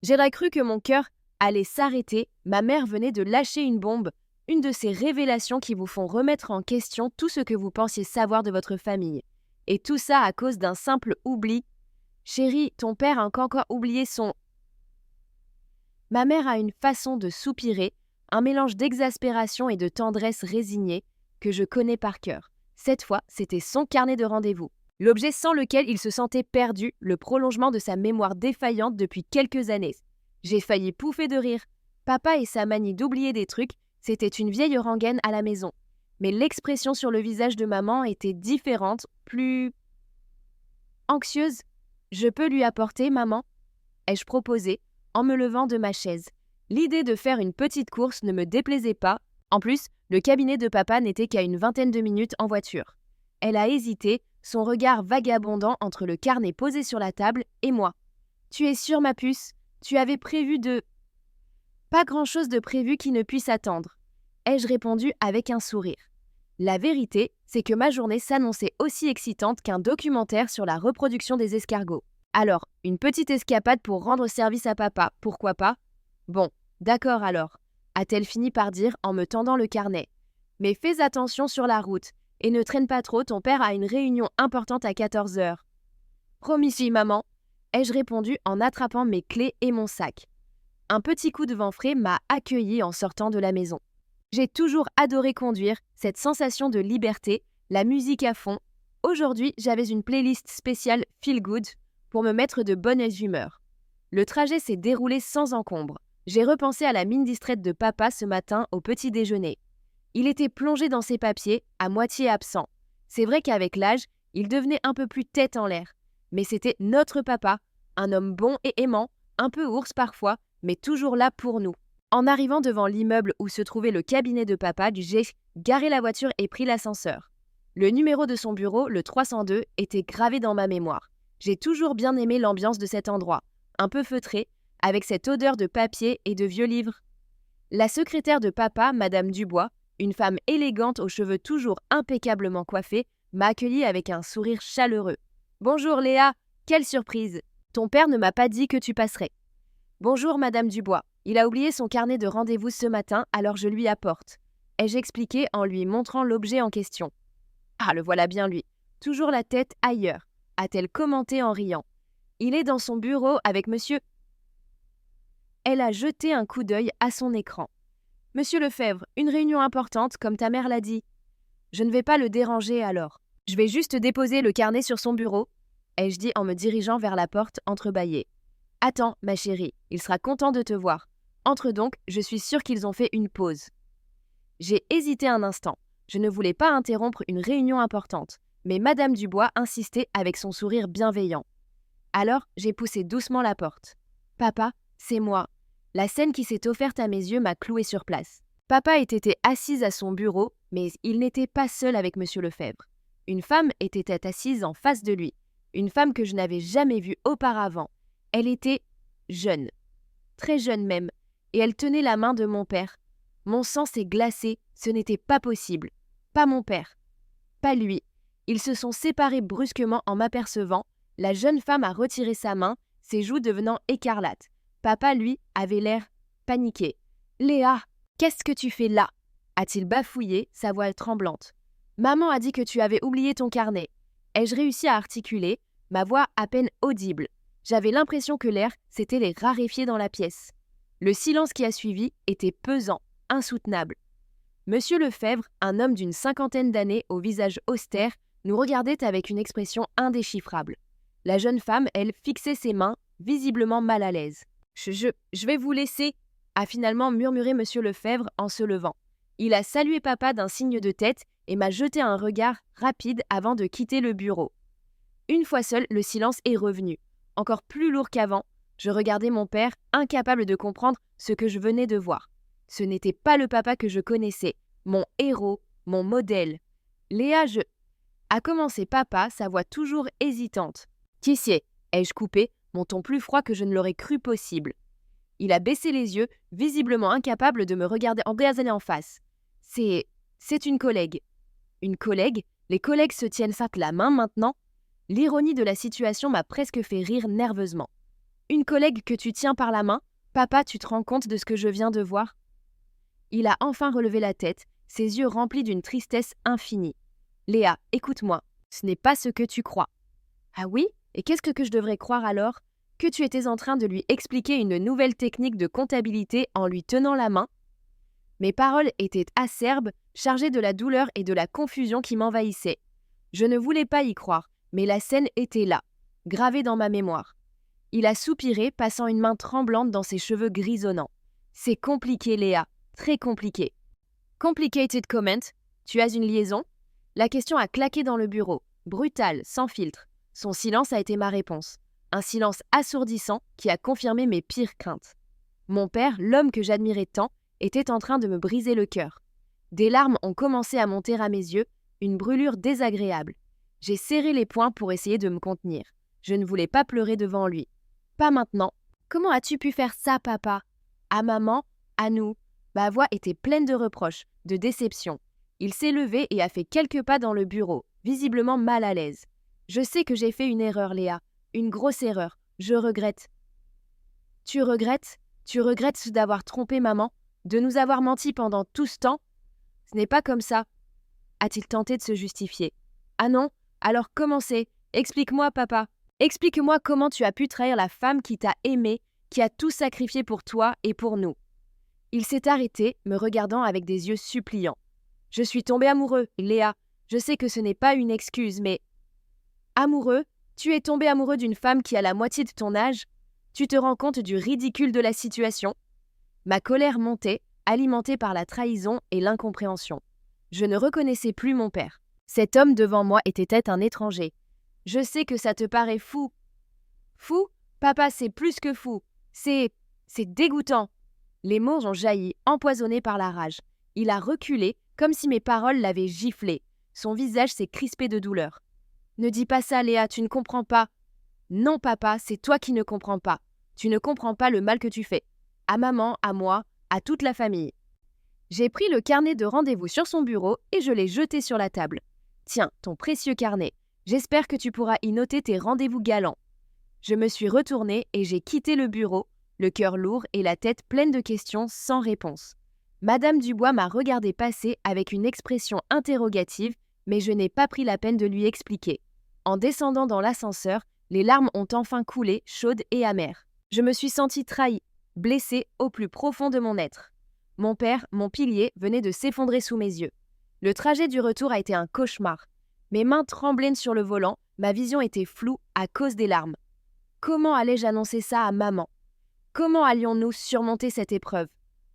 J'aurais cru que mon cœur allait s'arrêter. Ma mère venait de lâcher une bombe, une de ces révélations qui vous font remettre en question tout ce que vous pensiez savoir de votre famille. Et tout ça à cause d'un simple oubli. Chérie, ton père a encore oublié son... Ma mère a une façon de soupirer, un mélange d'exaspération et de tendresse résignée que je connais par cœur. Cette fois, c'était son carnet de rendez-vous. L'objet sans lequel il se sentait perdu, le prolongement de sa mémoire défaillante depuis quelques années. J'ai failli pouffer de rire. Papa et sa manie d'oublier des trucs, c'était une vieille rengaine à la maison. Mais l'expression sur le visage de maman était différente, plus... anxieuse. « Je peux lui apporter, maman ?» ai-je proposé, en me levant de ma chaise. L'idée de faire une petite course ne me déplaisait pas. En plus, le cabinet de papa n'était qu'à une vingtaine de minutes en voiture. Elle a hésité, son regard vagabondant entre le carnet posé sur la table et moi. « Tu es sûre, ma puce ? Tu avais prévu de... » « Pas grand-chose de prévu qui ne puisse attendre, » ai-je répondu avec un sourire. La vérité, c'est que ma journée s'annonçait aussi excitante qu'un documentaire sur la reproduction des escargots. Alors, une petite escapade pour rendre service à papa, pourquoi pas ? Bon, d'accord alors, a-t-elle fini par dire en me tendant le carnet. Mais fais attention sur la route, et ne traîne pas trop, ton père a une réunion importante à 14 heures. Promis, fille, maman, ai-je répondu en attrapant mes clés et mon sac. Un petit coup de vent frais m'a accueilli en sortant de la maison. J'ai toujours adoré conduire, cette sensation de liberté, la musique à fond. Aujourd'hui, j'avais une playlist spéciale Feel Good pour me mettre de bonne humeur. Le trajet s'est déroulé sans encombre. J'ai repensé à la mine distraite de papa ce matin au petit déjeuner. Il était plongé dans ses papiers, à moitié absent. C'est vrai qu'avec l'âge, il devenait un peu plus tête en l'air. Mais c'était notre papa, un homme bon et aimant, un peu ours parfois, mais toujours là pour nous. En arrivant devant l'immeuble où se trouvait le cabinet de papa, j'ai garé la voiture et pris l'ascenseur. Le numéro de son bureau, le 302, était gravé dans ma mémoire. J'ai toujours bien aimé l'ambiance de cet endroit, un peu feutré, avec cette odeur de papier et de vieux livres. La secrétaire de papa, Madame Dubois, une femme élégante aux cheveux toujours impeccablement coiffés, m'a accueillie avec un sourire chaleureux. « Bonjour Léa, quelle surprise! Ton père ne m'a pas dit que tu passerais. »« Bonjour Madame Dubois, il a oublié son carnet de rendez-vous ce matin, alors je lui apporte. » ai-je expliqué en lui montrant l'objet en question. « Ah, le voilà bien lui, toujours la tête ailleurs. » a-t-elle commenté en riant. « Il est dans son bureau avec monsieur... » Elle a jeté un coup d'œil à son écran. « Monsieur Lefebvre, une réunion importante, comme ta mère l'a dit. » Je ne vais pas le déranger alors. Je vais juste déposer le carnet sur son bureau, ai-je dit en me dirigeant vers la porte entrebâillée. « Attends, ma chérie, il sera content de te voir. Entre donc, je suis sûre qu'ils ont fait une pause. » J'ai hésité un instant. Je ne voulais pas interrompre une réunion importante. Mais Madame Dubois insistait avec son sourire bienveillant. Alors, j'ai poussé doucement la porte. « Papa, c'est moi. » La scène qui s'est offerte à mes yeux m'a clouée sur place. Papa était assis à son bureau, mais il n'était pas seul avec monsieur Lefebvre. Une femme était assise en face de lui. Une femme que je n'avais jamais vue auparavant. Elle était jeune. Très jeune même. Et elle tenait la main de mon père. Mon sang s'est glacé, ce n'était pas possible. Pas mon père. Pas lui. Ils se sont séparés brusquement en m'apercevant. La jeune femme a retiré sa main, ses joues devenant écarlates. Papa, lui, avait l'air paniqué. « Léa, qu'est-ce que tu fais là ?» a-t-il bafouillé, sa voix tremblante. « Maman a dit que tu avais oublié ton carnet. » Ai-je réussi à articuler, ma voix à peine audible. J'avais l'impression que l'air s'était les raréfié dans la pièce. Le silence qui a suivi était pesant, insoutenable. Monsieur Lefebvre, un homme d'une 50aine d'années au visage austère, nous regardait avec une expression indéchiffrable. La jeune femme, elle, fixait ses mains, visiblement mal à l'aise. Je vais vous laisser, a finalement murmuré monsieur Lefebvre en se levant. Il a salué papa d'un signe de tête et m'a jeté un regard rapide avant de quitter le bureau. Une fois seul, le silence est revenu. Encore plus lourd qu'avant, je regardais mon père, incapable de comprendre ce que je venais de voir. Ce n'était pas le papa que je connaissais, mon héros, mon modèle. Léa, a commencé papa, sa voix toujours hésitante. « Qui c'est ?» ai-je coupé, mon ton plus froid que je ne l'aurais cru possible. Il a baissé les yeux, visiblement incapable de me regarder en face. « C'est une collègue. » Une collègue ? Les collègues se tiennent la main maintenant ? L'ironie de la situation m'a presque fait rire nerveusement. Une collègue que tu tiens par la main? Papa, tu te rends compte de ce que je viens de voir? Il a enfin relevé la tête, ses yeux remplis d'une tristesse infinie. Léa, écoute-moi, ce n'est pas ce que tu crois. Ah oui? Et qu'est-ce que je devrais croire alors? Que tu étais en train de lui expliquer une nouvelle technique de comptabilité en lui tenant la main? Mes paroles étaient acerbes, chargées de la douleur et de la confusion qui m'envahissaient. Je ne voulais pas y croire, mais la scène était là, gravée dans ma mémoire. Il a soupiré, passant une main tremblante dans ses cheveux grisonnants. C'est compliqué, Léa, très compliqué. Complicated comment? Tu as une liaison? La question a claqué dans le bureau, brutale, sans filtre. Son silence a été ma réponse. Un silence assourdissant qui a confirmé mes pires craintes. Mon père, l'homme que j'admirais tant, était en train de me briser le cœur. Des larmes ont commencé à monter à mes yeux, une brûlure désagréable. J'ai serré les poings pour essayer de me contenir. Je ne voulais pas pleurer devant lui. Pas maintenant. Comment as-tu pu faire ça, papa? À maman, à nous. Ma voix était pleine de reproches, de déception. Il s'est levé et a fait quelques pas dans le bureau, visiblement mal à l'aise. Je sais que j'ai fait une erreur, Léa. Une grosse erreur. Je regrette. Tu regrettes? Tu regrettes d'avoir trompé maman? De nous avoir menti pendant tout ce temps? Ce n'est pas comme ça. A-t-il tenté de se justifier? Ah non? Alors comment c'est? Explique-moi, papa. Explique-moi comment tu as pu trahir la femme qui t'a aimé, qui a tout sacrifié pour toi et pour nous. Il s'est arrêté, me regardant avec des yeux suppliants. Je suis tombé amoureux, Léa. Je sais que ce n'est pas une excuse, mais... Amoureux? Tu es tombé amoureux d'une femme qui a la moitié de ton âge? Tu te rends compte du ridicule de la situation? Ma colère montait, alimentée par la trahison et l'incompréhension. Je ne reconnaissais plus mon père. Cet homme devant moi était un étranger. Je sais que ça te paraît fou. Fou? Papa, c'est plus que fou. C'est dégoûtant. Les mots ont jailli, empoisonnés par la rage. Il a reculé, comme si mes paroles l'avaient giflé. Son visage s'est crispé de douleur. Ne dis pas ça, Léa, tu ne comprends pas. Non, papa, c'est toi qui ne comprends pas. Tu ne comprends pas le mal que tu fais. À maman, à moi, à toute la famille. J'ai pris le carnet de rendez-vous sur son bureau et je l'ai jeté sur la table. Tiens, ton précieux carnet. J'espère que tu pourras y noter tes rendez-vous galants. Je me suis retournée et j'ai quitté le bureau, le cœur lourd et la tête pleine de questions sans réponse. Madame Dubois m'a regardé passer avec une expression interrogative, mais je n'ai pas pris la peine de lui expliquer. En descendant dans l'ascenseur, les larmes ont enfin coulé, chaudes et amères. Je me suis sentie trahie, blessée au plus profond de mon être. Mon père, mon pilier, venait de s'effondrer sous mes yeux. Le trajet du retour a été un cauchemar. Mes mains tremblaient sur le volant, ma vision était floue à cause des larmes. Comment allais-je annoncer ça à maman? Comment allions-nous surmonter cette épreuve?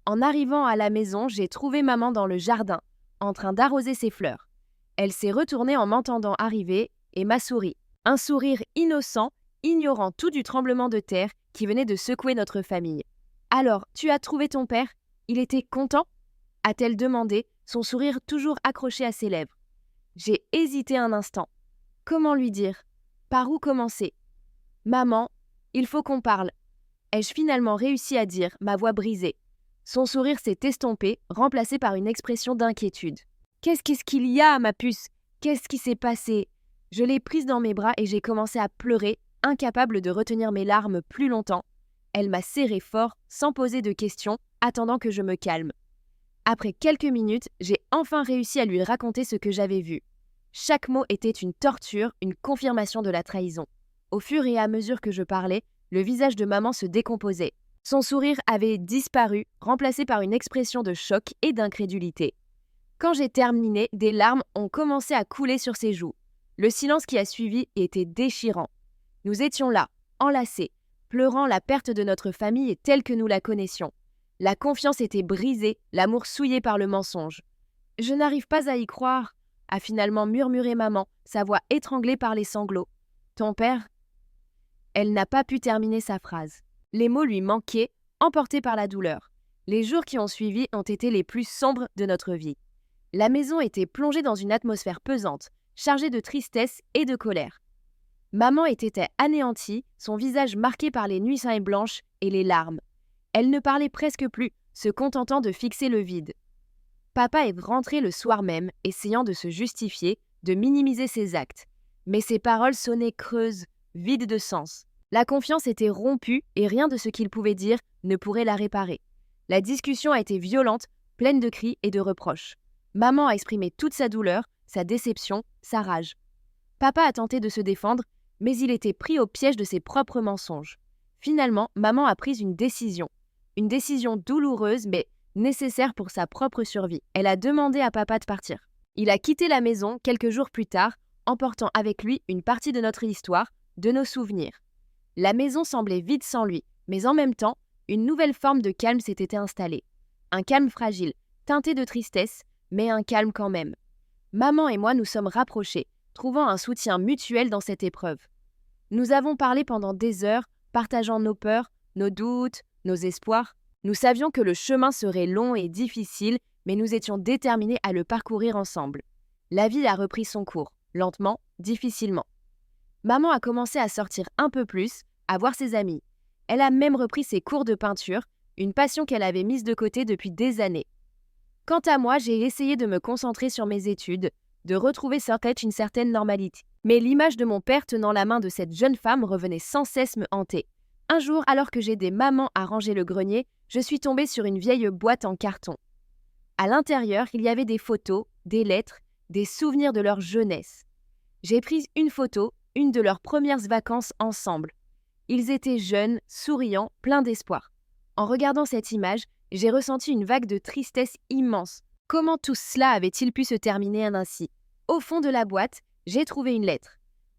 En arrivant à la maison, j'ai trouvé maman dans le jardin, en train d'arroser ses fleurs. Elle s'est retournée en m'entendant arriver et m'a souri. Un sourire innocent, ignorant tout du tremblement de terre qui venait de secouer notre famille. « Alors, tu as trouvé ton père? Il était content ?» a-t-elle demandé, son sourire toujours accroché à ses lèvres. J'ai hésité un instant. Comment lui dire? Par où commencer? « Maman, il faut qu'on parle. » Ai-je finalement réussi à dire, ma voix brisée. Son sourire s'est estompé, remplacé par une expression d'inquiétude. « Qu'est-ce qu'il y a, ma puce? Qu'est-ce qui s'est passé ?» Je l'ai prise dans mes bras et j'ai commencé à pleurer, incapable de retenir mes larmes plus longtemps. Elle m'a serré fort, sans poser de questions, attendant que je me calme. Après quelques minutes, j'ai enfin réussi à lui raconter ce que j'avais vu. Chaque mot était une torture, une confirmation de la trahison. Au fur et à mesure que je parlais, le visage de maman se décomposait. Son sourire avait disparu, remplacé par une expression de choc et d'incrédulité. Quand j'ai terminé, des larmes ont commencé à couler sur ses joues. Le silence qui a suivi était déchirant. Nous étions là, enlacés, pleurant la perte de notre famille telle que nous la connaissions. La confiance était brisée, l'amour souillé par le mensonge. « Je n'arrive pas à y croire », a finalement murmuré maman, sa voix étranglée par les sanglots. « Ton père ?» Elle n'a pas pu terminer sa phrase. Les mots lui manquaient, emportés par la douleur. Les jours qui ont suivi ont été les plus sombres de notre vie. La maison était plongée dans une atmosphère pesante, chargée de tristesse et de colère. Maman était anéantie, son visage marqué par les nuits blanches et les larmes. Elle ne parlait presque plus, se contentant de fixer le vide. Papa est rentré le soir même, essayant de se justifier, de minimiser ses actes. Mais ses paroles sonnaient creuses, vides de sens. La confiance était rompue et rien de ce qu'il pouvait dire ne pourrait la réparer. La discussion a été violente, pleine de cris et de reproches. Maman a exprimé toute sa douleur, sa déception, sa rage. Papa a tenté de se défendre, mais il était pris au piège de ses propres mensonges. Finalement, maman a pris une décision douloureuse mais nécessaire pour sa propre survie. Elle a demandé à papa de partir. Il a quitté la maison quelques jours plus tard, emportant avec lui une partie de notre histoire, de nos souvenirs. La maison semblait vide sans lui, mais en même temps, une nouvelle forme de calme s'était installée. Un calme fragile, teinté de tristesse, mais un calme quand même. Maman et moi nous sommes rapprochés, trouvant un soutien mutuel dans cette épreuve. Nous avons parlé pendant des heures, partageant nos peurs, nos doutes, nos espoirs. Nous savions que le chemin serait long et difficile, mais nous étions déterminés à le parcourir ensemble. La vie a repris son cours, lentement, difficilement. Maman a commencé à sortir un peu plus, à voir ses amis. Elle a même repris ses cours de peinture, une passion qu'elle avait mise de côté depuis des années. Quant à moi, j'ai essayé de me concentrer sur mes études, de retrouver une certaine normalité. Mais l'image de mon père tenant la main de cette jeune femme revenait sans cesse me hanter. Un jour, alors que j'aidais maman à ranger le grenier, je suis tombée sur une vieille boîte en carton. À l'intérieur, il y avait des photos, des lettres, des souvenirs de leur jeunesse. J'ai pris une photo, une de leurs premières vacances ensemble. Ils étaient jeunes, souriants, pleins d'espoir. En regardant cette image, j'ai ressenti une vague de tristesse immense. Comment tout cela avait-il pu se terminer ainsi? Au fond de la boîte, j'ai trouvé une lettre.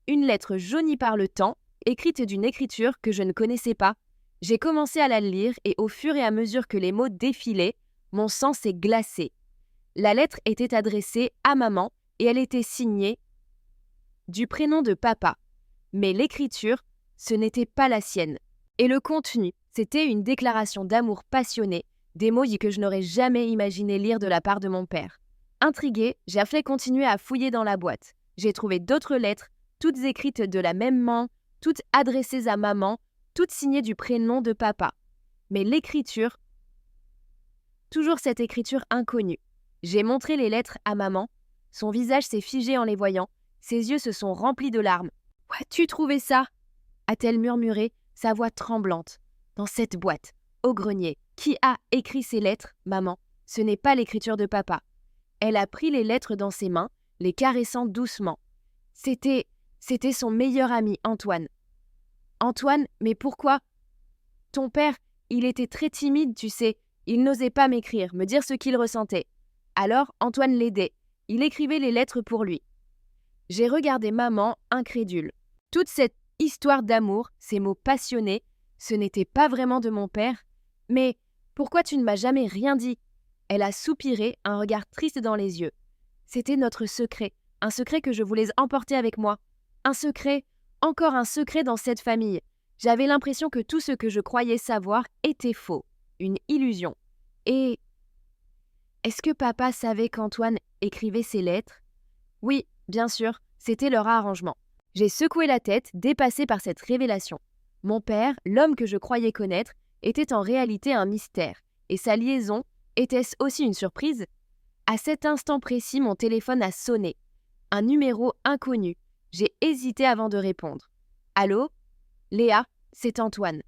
Une lettre jaunie par le temps, écrite d'une écriture que je ne connaissais pas. J'ai commencé à la lire et au fur et à mesure que les mots défilaient, mon sang s'est glacé. La lettre était adressée à maman et elle était signée du prénom de papa. Mais l'écriture, ce n'était pas la sienne. Et le contenu, c'était une déclaration d'amour passionnée, des mots que je n'aurais jamais imaginé lire de la part de mon père. Intriguée, j'ai fait continuer à fouiller dans la boîte. J'ai trouvé d'autres lettres, toutes écrites de la même main, toutes adressées à maman, toutes signées du prénom de papa. Mais l'écriture, toujours cette écriture inconnue. J'ai montré les lettres à maman. Son visage s'est figé en les voyant. Ses yeux se sont remplis de larmes. « Où as-tu trouvé ça ?» a-t-elle murmuré, sa voix tremblante. « Dans cette boîte, au grenier. Qui a écrit ces lettres, maman? Ce n'est pas l'écriture de papa. » Elle a pris les lettres dans ses mains, les caressant doucement. C'était son meilleur ami, Antoine. « Antoine, mais pourquoi? Ton père, il était très timide, tu sais. Il n'osait pas m'écrire, me dire ce qu'il ressentait. Alors, Antoine l'aidait. Il écrivait les lettres pour lui. » J'ai regardé maman, incrédule. Toute cette histoire d'amour, ces mots passionnés, ce n'était pas vraiment de mon père. Mais pourquoi tu ne m'as jamais rien dit? Elle a soupiré, un regard triste dans les yeux. C'était notre secret, un secret que je voulais emporter avec moi. Un secret, encore un secret dans cette famille. J'avais l'impression que tout ce que je croyais savoir était faux, une illusion. Et est-ce que papa savait qu'Antoine écrivait ces lettres? Oui, bien sûr, c'était leur arrangement. J'ai secoué la tête, dépassé par cette révélation. Mon père, l'homme que je croyais connaître, était en réalité un mystère. Et sa liaison, était-ce aussi une surprise? À cet instant précis, mon téléphone a sonné. Un numéro inconnu. J'ai hésité avant de répondre. Allô? Léa, c'est Antoine.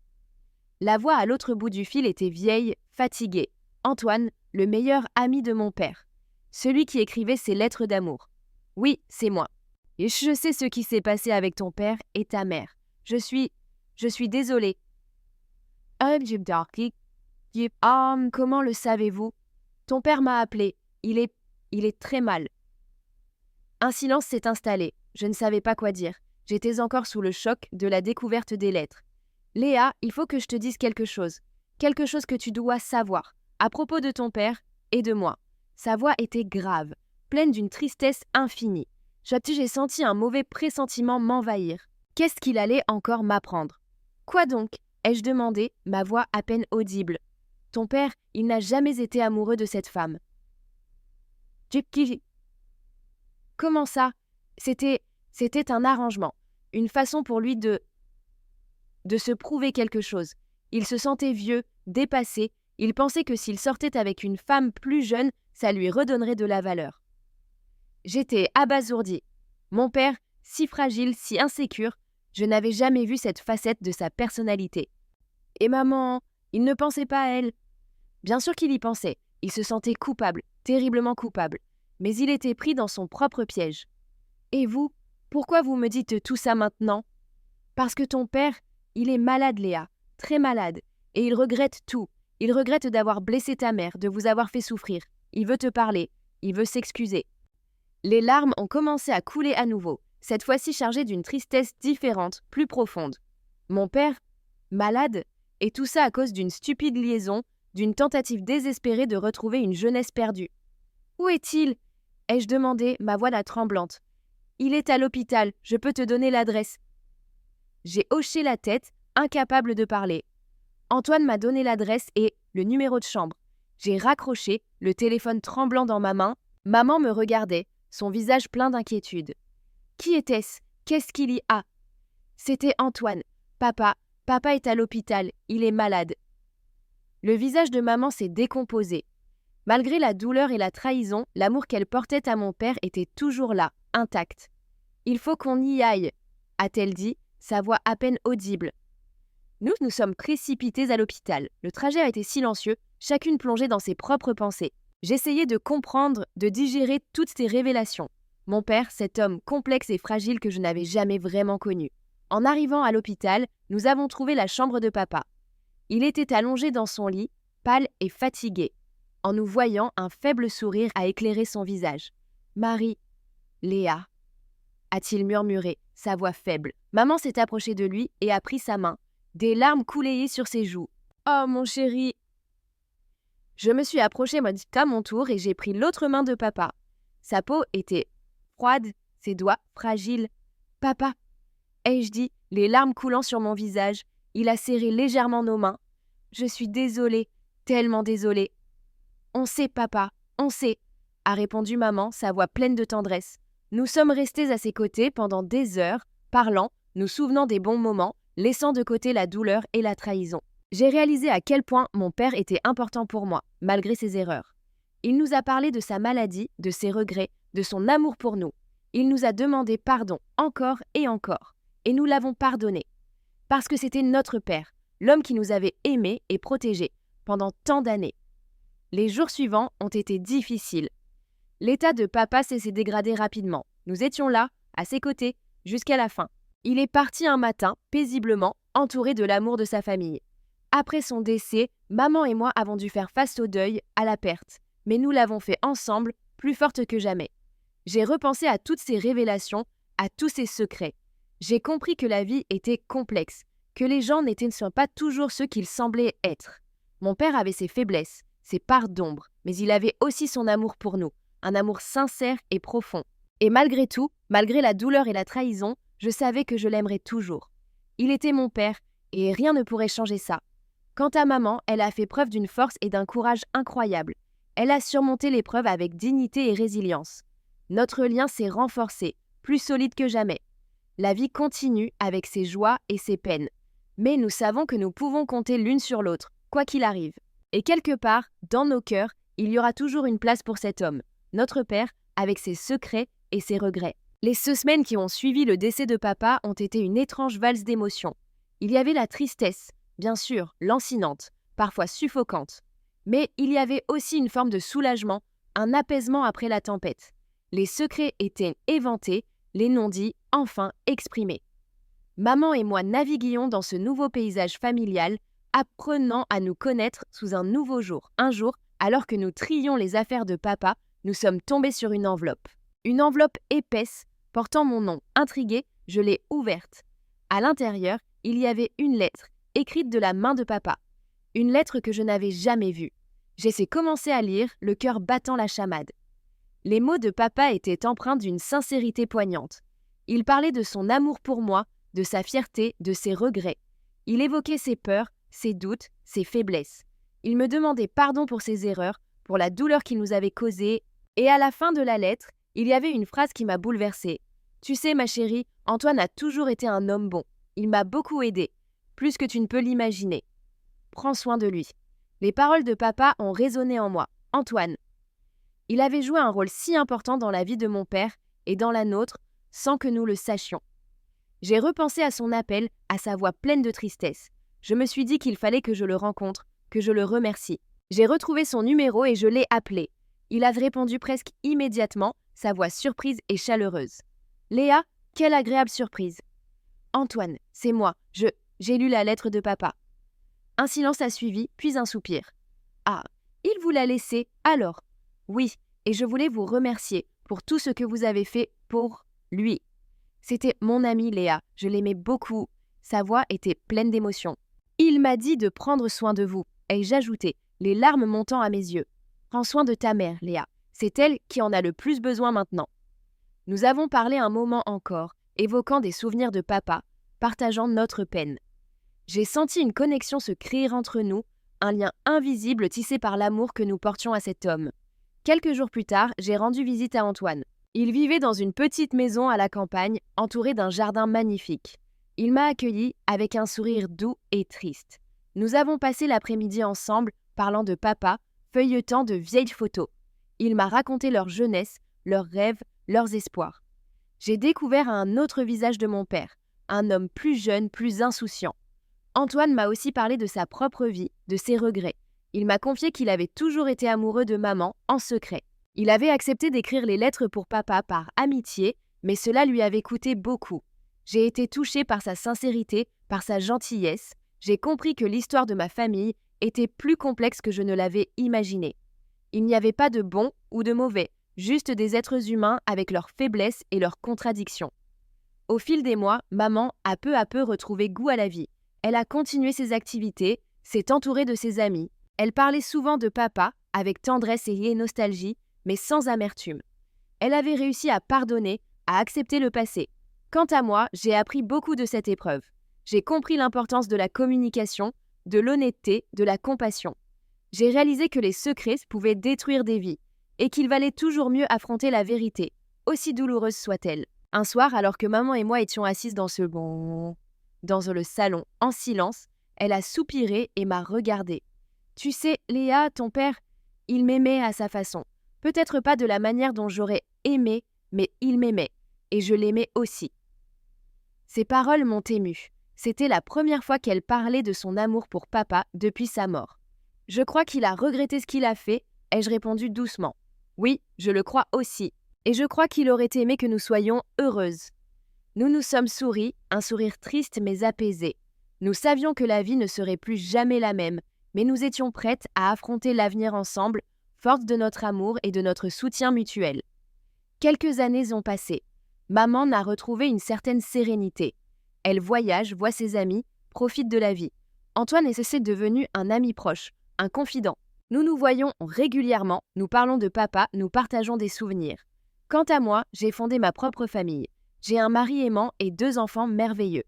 La voix à l'autre bout du fil était vieille, fatiguée. Antoine, le meilleur ami de mon père. Celui qui écrivait ses lettres d'amour. Oui, c'est moi. Et je sais ce qui s'est passé avec ton père et ta mère. Je suis désolée. Comment le savez-vous? Ton père m'a appelé. Il est très mal. Un silence s'est installé. Je ne savais pas quoi dire. J'étais encore sous le choc de la découverte des lettres. Léa, il faut que je te dise quelque chose. Quelque chose que tu dois savoir. À propos de ton père et de moi. Sa voix était grave, pleine d'une tristesse infinie. J'ai senti un mauvais pressentiment m'envahir. Qu'est-ce qu'il allait encore m'apprendre? Quoi donc? Ai-je demandé, ma voix à peine audible. Ton père, il n'a jamais été amoureux de cette femme. Comment ça? C'était un arrangement, une façon pour lui de se prouver quelque chose. Il se sentait vieux, dépassé, il pensait que s'il sortait avec une femme plus jeune, ça lui redonnerait de la valeur. J'étais abasourdie. Mon père, si fragile, si insécure, Je n'avais jamais vu cette facette de sa personnalité. Et maman, il ne pensait pas à elle. Bien sûr qu'il y pensait. Il se sentait coupable, terriblement coupable. Mais il était pris dans son propre piège. Et vous, pourquoi vous me dites tout ça maintenant? Parce que ton père, il est malade, Léa, très malade. Et il regrette tout. Il regrette d'avoir blessé ta mère, de vous avoir fait souffrir. Il veut te parler. Il veut s'excuser. Les larmes ont commencé à couler à nouveau, cette fois-ci chargées d'une tristesse différente, plus profonde. Mon père, malade, et tout ça à cause d'une stupide liaison, d'une tentative désespérée de retrouver une jeunesse perdue. Où est-il? Ai-je demandé, ma voix tremblante. Il est à l'hôpital, je peux te donner l'adresse. J'ai hoché la tête, incapable de parler. Antoine m'a donné l'adresse et le numéro de chambre. J'ai raccroché, le téléphone tremblant dans ma main. Maman me regardait, son visage plein d'inquiétude. Qui était-ce? Qu'est-ce qu'il y a? C'était Antoine. Papa est à l'hôpital, il est malade. Le visage de maman s'est décomposé. Malgré la douleur et la trahison, l'amour qu'elle portait à mon père était toujours là, intact. Il faut qu'on y aille, a-t-elle dit, sa voix à peine audible. Nous sommes précipités à l'hôpital. Le trajet a été silencieux, chacune plongée dans ses propres pensées. J'essayais de comprendre, de digérer toutes ces révélations. Mon père, cet homme complexe et fragile que je n'avais jamais vraiment connu. En arrivant à l'hôpital, nous avons trouvé la chambre de papa. Il était allongé dans son lit, pâle et fatigué. En nous voyant, un faible sourire a éclairé son visage. « Marie, Léa », a-t-il murmuré, sa voix faible. Maman s'est approchée de lui et a pris sa main. Des larmes coulaient sur ses joues. « Oh, mon chéri !» Je me suis approchée à mon tour et j'ai pris l'autre main de papa. Sa peau était froide, ses doigts fragiles. « Papa !» ai-je dit, les larmes coulant sur mon visage. Il a serré légèrement nos mains. « Je suis désolée, tellement désolée. »« On sait, papa, on sait », a répondu maman, sa voix pleine de tendresse. Nous sommes restés à ses côtés pendant des heures, parlant, nous souvenant des bons moments, laissant de côté la douleur et la trahison. J'ai réalisé à quel point mon père était important pour moi, malgré ses erreurs. Il nous a parlé de sa maladie, de ses regrets, de son amour pour nous. Il nous a demandé pardon encore, et nous l'avons pardonné. Parce que c'était notre père, l'homme qui nous avait aimés et protégés pendant tant d'années. Les jours suivants ont été difficiles. L'état de papa s'est dégradé rapidement. Nous étions là, à ses côtés, jusqu'à la fin. Il est parti un matin, paisiblement, entouré de l'amour de sa famille. Après son décès, maman et moi avons dû faire face au deuil, à la perte. Mais nous l'avons fait ensemble, plus forte que jamais. J'ai repensé à toutes ces révélations, à tous ces secrets. J'ai compris que la vie était complexe, que les gens ne sont pas toujours ceux qu'ils semblaient être. Mon père avait ses faiblesses, ses parts d'ombre, mais il avait aussi son amour pour nous, un amour sincère et profond. Et malgré tout, malgré la douleur et la trahison, je savais que je l'aimerais toujours. Il était mon père, et rien ne pourrait changer ça. Quant à maman, elle a fait preuve d'une force et d'un courage incroyables. Elle a surmonté l'épreuve avec dignité et résilience. Notre lien s'est renforcé, plus solide que jamais. La vie continue avec ses joies et ses peines. Mais nous savons que nous pouvons compter l'une sur l'autre, quoi qu'il arrive. Et quelque part, dans nos cœurs, il y aura toujours une place pour cet homme, notre père, avec ses secrets et ses regrets. Les 2 semaines qui ont suivi le décès de papa ont été une étrange valse d'émotions. Il y avait la tristesse, bien sûr, lancinante, parfois suffocante. Mais il y avait aussi une forme de soulagement, un apaisement après la tempête. Les secrets étaient éventés, les non-dits enfin exprimés. Maman et moi naviguions dans ce nouveau paysage familial, apprenant à nous connaître sous un nouveau jour. Un jour, alors que nous trions les affaires de papa, nous sommes tombés sur une enveloppe. Une enveloppe épaisse, portant mon nom. Intriguée, je l'ai ouverte. À l'intérieur, il y avait une lettre, écrite de la main de papa. Une lettre que je n'avais jamais vue. J'ai commencé à lire, le cœur battant la chamade. Les mots de papa étaient empreints d'une sincérité poignante. Il parlait de son amour pour moi, de sa fierté, de ses regrets. Il évoquait ses peurs, ses doutes, ses faiblesses. Il me demandait pardon pour ses erreurs, pour la douleur qu'il nous avait causée. Et à la fin de la lettre, il y avait une phrase qui m'a bouleversée. « Tu sais, ma chérie, Antoine a toujours été un homme bon. Il m'a beaucoup aidée, plus que tu ne peux l'imaginer. Prends soin de lui. » Les paroles de papa ont résonné en moi. Antoine. Il avait joué un rôle si important dans la vie de mon père et dans la nôtre, sans que nous le sachions. J'ai repensé à son appel, à sa voix pleine de tristesse. Je me suis dit qu'il fallait que je le rencontre, que je le remercie. J'ai retrouvé son numéro et je l'ai appelé. Il a répondu presque immédiatement, sa voix surprise et chaleureuse. Léa, quelle agréable surprise. Antoine, c'est moi, j'ai lu la lettre de papa. Un silence a suivi, puis un soupir. Ah, il vous l'a laissé, alors? Oui, et je voulais vous remercier pour tout ce que vous avez fait pour lui. C'était mon ami Léa, je l'aimais beaucoup. Sa voix était pleine d'émotion. Il m'a dit de prendre soin de vous, et j'ajoutais, les larmes montant à mes yeux. Prends soin de ta mère, Léa. C'est elle qui en a le plus besoin maintenant. Nous avons parlé un moment encore, évoquant des souvenirs de papa, partageant notre peine. J'ai senti une connexion se créer entre nous, un lien invisible tissé par l'amour que nous portions à cet homme. Quelques jours plus tard, j'ai rendu visite à Antoine. Il vivait dans une petite maison à la campagne, entouré d'un jardin magnifique. Il m'a accueilli avec un sourire doux et triste. Nous avons passé l'après-midi ensemble, parlant de papa, feuilletant de vieilles photos. Il m'a raconté leur jeunesse, leurs rêves, leurs espoirs. J'ai découvert un autre visage de mon père, un homme plus jeune, plus insouciant. Antoine m'a aussi parlé de sa propre vie, de ses regrets. Il m'a confié qu'il avait toujours été amoureux de maman, en secret. Il avait accepté d'écrire les lettres pour papa par amitié, mais cela lui avait coûté beaucoup. J'ai été touchée par sa sincérité, par sa gentillesse. J'ai compris que l'histoire de ma famille était plus complexe que je ne l'avais imaginé. Il n'y avait pas de bon ou de mauvais, juste des êtres humains avec leurs faiblesses et leurs contradictions. Au fil des mois, maman a peu à peu retrouvé goût à la vie. Elle a continué ses activités, s'est entourée de ses amis. Elle parlait souvent de papa, avec tendresse et nostalgie, mais sans amertume. Elle avait réussi à pardonner, à accepter le passé. Quant à moi, j'ai appris beaucoup de cette épreuve. J'ai compris l'importance de la communication, de l'honnêteté, de la compassion. J'ai réalisé que les secrets pouvaient détruire des vies, et qu'il valait toujours mieux affronter la vérité, aussi douloureuse soit-elle. Un soir, alors que maman et moi étions assises dans le salon, en silence, elle a soupiré et m'a regardée. « Tu sais, Léa, ton père, il m'aimait à sa façon. Peut-être pas de la manière dont j'aurais aimé, mais il m'aimait, et je l'aimais aussi. » Ces paroles m'ont émue. C'était la première fois qu'elle parlait de son amour pour papa depuis sa mort. « Je crois qu'il a regretté ce qu'il a fait », ai-je répondu doucement. « Oui, je le crois aussi. Et je crois qu'il aurait aimé que nous soyons heureuses. » Nous nous sommes souris, un sourire triste mais apaisé. Nous savions que la vie ne serait plus jamais la même, mais nous étions prêtes à affronter l'avenir ensemble, fortes de notre amour et de notre soutien mutuel. Quelques années ont passé. Maman a retrouvé une certaine sérénité. Elle voyage, voit ses amis, profite de la vie. Antoine est cessé devenu un ami proche, un confident. Nous nous voyons régulièrement, nous parlons de papa, nous partageons des souvenirs. Quant à moi, j'ai fondé ma propre famille. J'ai un mari aimant et 2 enfants merveilleux.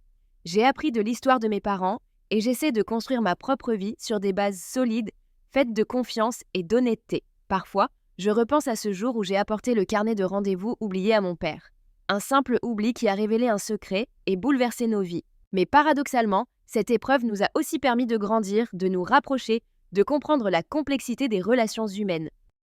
J'ai appris de l'histoire de mes parents et j'essaie de construire ma propre vie sur des bases solides, faites de confiance et d'honnêteté. Parfois, je repense à ce jour où j'ai apporté le carnet de rendez-vous oublié à mon père. Un simple oubli qui a révélé un secret et bouleversé nos vies. Mais paradoxalement, cette épreuve nous a aussi permis de grandir, de nous rapprocher, de comprendre la complexité des relations humaines.